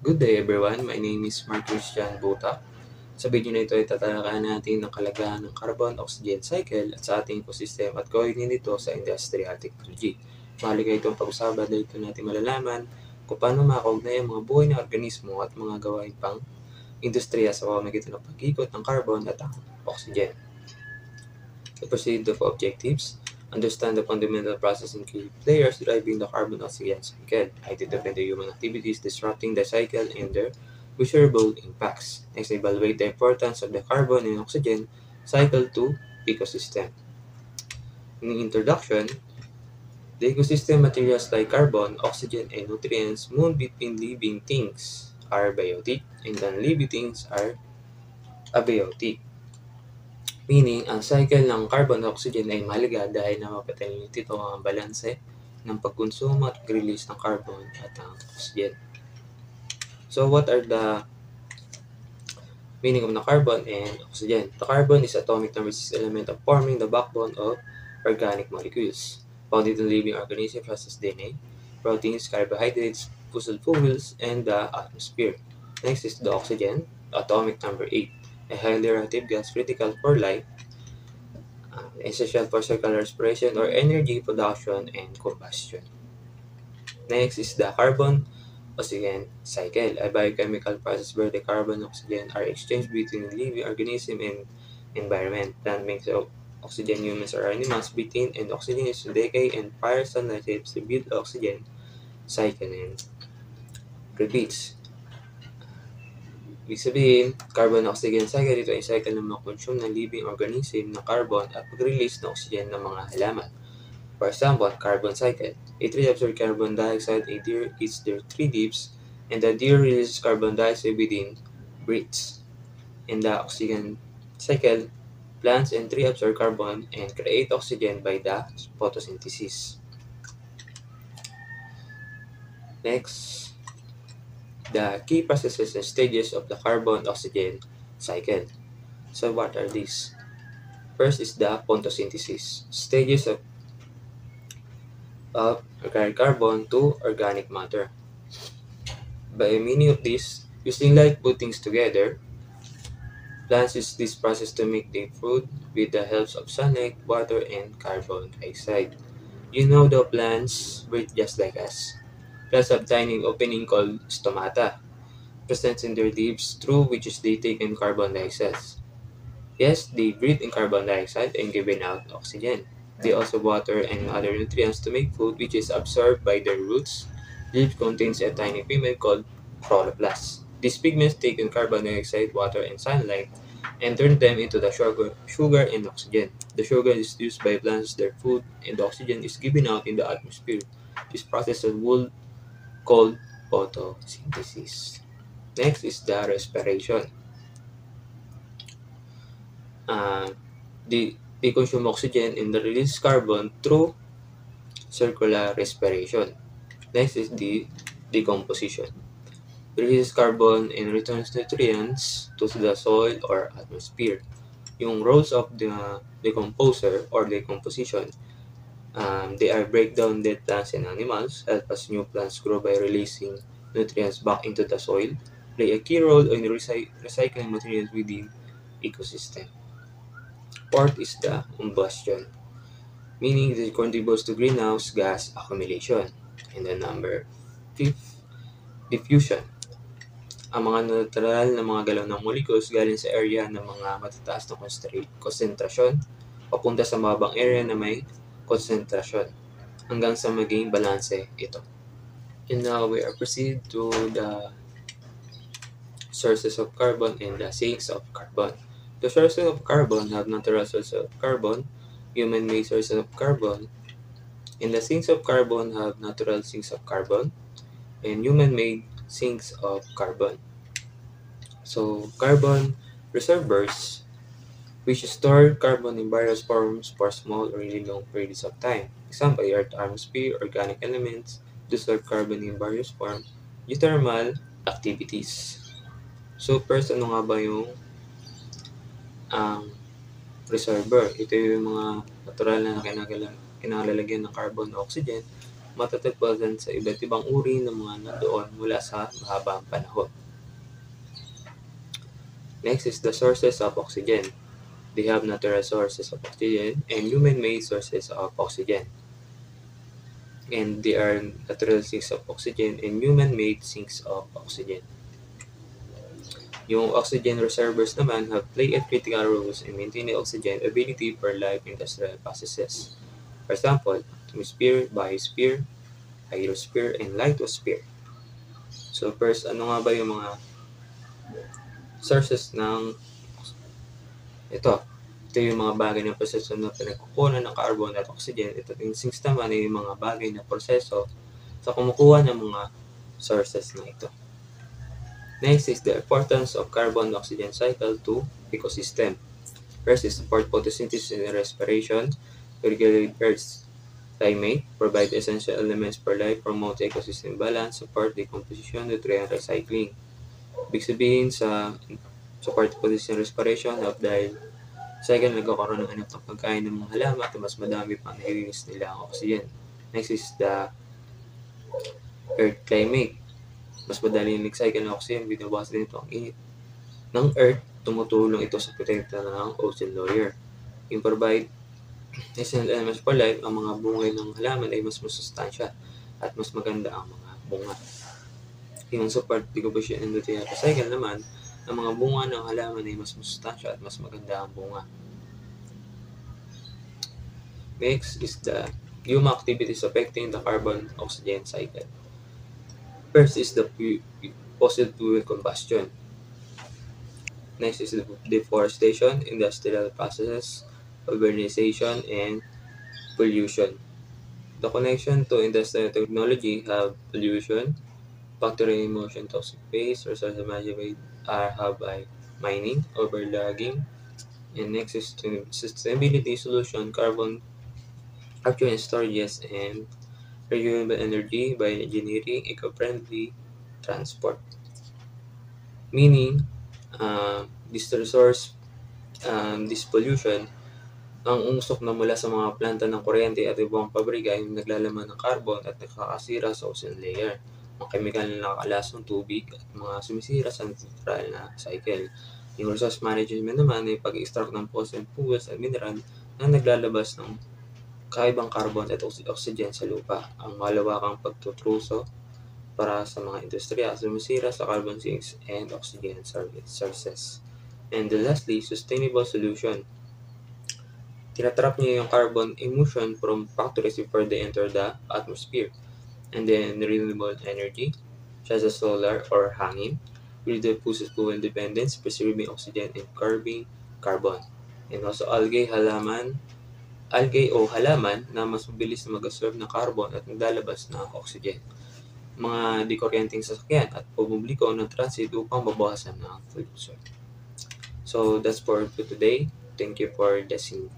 Good day everyone, my name is Mark Christian Buta. Sa video na ito ay tatalakayan natin ang kalagayan ng carbon-oxygen cycle at sa ating ecosystem at gawin nito sa industrial technology. Mahalaga itong pag-usapan dahil ito natin malalaman kung paano makaugnay ang mga buhay na organismo at mga gawain pang industriya sa pamamagitan ng pag-ikot ng carbon at ang oxygen. To proceed to objectives, understand the fundamental process and key players driving the carbon-oxygen cycle, identify the human activities disrupting the cycle and their measurable impacts. Next, evaluate the importance of the carbon and oxygen cycle to ecosystem. In the introduction, the ecosystem materials like carbon, oxygen, and nutrients move between living things are biotic and non-living things are abiotic. Meaning, ang cycle ng carbon at oxygen ay mahalaga dahil napapatalin nito ang balanse ng pagkonsumo at release ng carbon at ang oxygen. So, what are the meaning of the carbon and oxygen? The carbon is atomic number 6 element of forming the backbone of organic molecules, found in living organisms such as DNA, proteins, carbohydrates, fossil fuels, and the atmosphere. Next is the oxygen, atomic number 8, a highly reactive gas critical for life, essential for circular respiration or energy production and combustion. Next is the carbon-oxygen cycle, a biochemical process where the carbon and oxygen are exchanged between living organism and environment. Plant makes oxygen, humans or animals breathe and oxygen is to decay and fire sunlight helps to build oxygen cycle and repeats. Ibig sabihin, carbon-oxygen cycle, ito ay cycle ng mag-consume ng living organism ng carbon at mag-release ng oxygen ng mga halaman. For example, carbon cycle. A tree absorbs carbon dioxide, a deer eats their tree leaves, and the deer releases carbon dioxide within breaths. In the oxygen cycle, plants and trees absorb carbon and create oxygen by the photosynthesis. Next, the key processes and stages of the carbon-oxygen cycle. So what are these? First is the photosynthesis, stages of organic carbon to organic matter. By meaning of this, using light put things together, plants use this process to make their food with the help of sunlight, water, and carbon dioxide. You know the plants breathe just like us. Plants have tiny opening called stomata, present in their leaves through which they take in carbon dioxide. Yes, they breathe in carbon dioxide and give out oxygen. They also water and other nutrients to make food which is absorbed by their roots. Leaf contains a tiny pigment called chloroplast. These pigments take in carbon dioxide, water, and sunlight and turn them into the sugar and oxygen. The sugar is used by plants their food and the oxygen is given out in the atmosphere. This process is called photosynthesis. Next is the respiration. They consume oxygen and release carbon through circular respiration. Next is the decomposition. Releases carbon and returns nutrients to the soil or atmosphere. Yung roles of the decomposer or decomposition, they are break down dead plants and animals, help as new plants grow by releasing nutrients back into the soil, play a key role in recycling materials within ecosystem. Fourth is the combustion, meaning it contributes to greenhouse gas accumulation. And then number 5, diffusion. Ang mga neutral na mga galaw ng molecules galing sa area ng mga matataas na konsentrasyon papunta sa mababang area na may konsentrasyon hanggang sa maging balanse ito. And now we are proceed to the sources of carbon and the sinks of carbon. The sources of carbon have natural sources of carbon, human-made sources of carbon, and the sinks of carbon have natural sinks of carbon, and human-made sinks of carbon. So, carbon reservoirs, which store carbon in various forms for small or really long periods of time. Example, the Earth atmosphere, organic elements, to store carbon in various forms, geothermal activities. So, first, ano nga ba yung reservoir? Ito yung mga natural na kinalalagyan ng carbon o oxygen matatagpuan sa iba't ibang uri ng mga nandoon mula sa mahabang panahon. Next is the sources of oxygen. They have natural sources of oxygen and human-made sources of oxygen. And they are natural sinks of oxygen and human-made sinks of oxygen. Yung oxygen reservoirs naman have played a critical roles in maintaining oxygen availability for life industrial processes. For example, atmosphere, biosphere, hydrosphere, and lithosphere. So first, ano nga ba yung mga sources ng ito? Ito yung mga bagay na proseso na pinagkukunan ng carbon at oxygen. Ito yung sinks naman ay yung mga bagay na proseso sa kumukuha ng mga sources na ito. Next is the importance of carbon-oxygen cycle to ecosystem. First is support photosynthesis and respiration, regulate Earth's climate, provide essential elements for life, promote ecosystem balance, support decomposition, nutrient recycling. Ibig sabihin sa support photosynthesis and respiration, dahil cycle nagkakaroon ng anak ng pagkain ng mga halaman at mas madami pang naiinis nila ang oxygen. Next is the Earth climate. Mas madali yung cycle ng oxygen, binabawas din ito ang init ng Earth, tumutulong ito sa protekta ng ozone layer. Yung provide essential elements for life, ang mga bungay ng halaman ay mas masustansya at mas maganda ang mga bunga. Yung support decomposition and nutrient cycle naman, ang mga bunga ng halaman ay mas masustansya at mas maganda ang bunga. Next is the human activities affecting the carbon-oxygen cycle. First is the fossil fuel combustion. Next is the deforestation, industrial processes, urbanization, and pollution. The connection to industrial technology have pollution, factory emission, toxic waste, resource management have by mining, overlogging, and next is sustainability solution, carbon capture and storages, and renewable energy by engineering, eco-friendly transport. Meaning, this resource, this pollution, ang usok na mula sa mga planta ng kuryente at ibang pabrika ay naglalaman ng carbon at nakakasira sa ozone layer, mga chemical na nakakalas ng tubig at mga sumisira sa natural na cycle. Yung resource management naman ay pag-extract ng fossil fuels at mineral na naglalabas ng kaibang carbon at oxygen sa lupa. Ang malawakang pagtutruso para sa mga industriya sumisira sa carbon sinks and oxygen sources. And lastly, sustainable solution. Tinatrap niya yung carbon emission from factories before they enter the atmosphere. And then renewable energy, such as solar or hangin, reduces fuel dependence, preserving oxygen and curbing carbon. And also algae o halaman na mas mabilis na mag-absorb ng carbon at naglalabas ng oxygen. Mga dikuryenteng sasakyan at pumubuliko ng transit upang mabawasan ng pollution. So that's for today. Thank you for listening.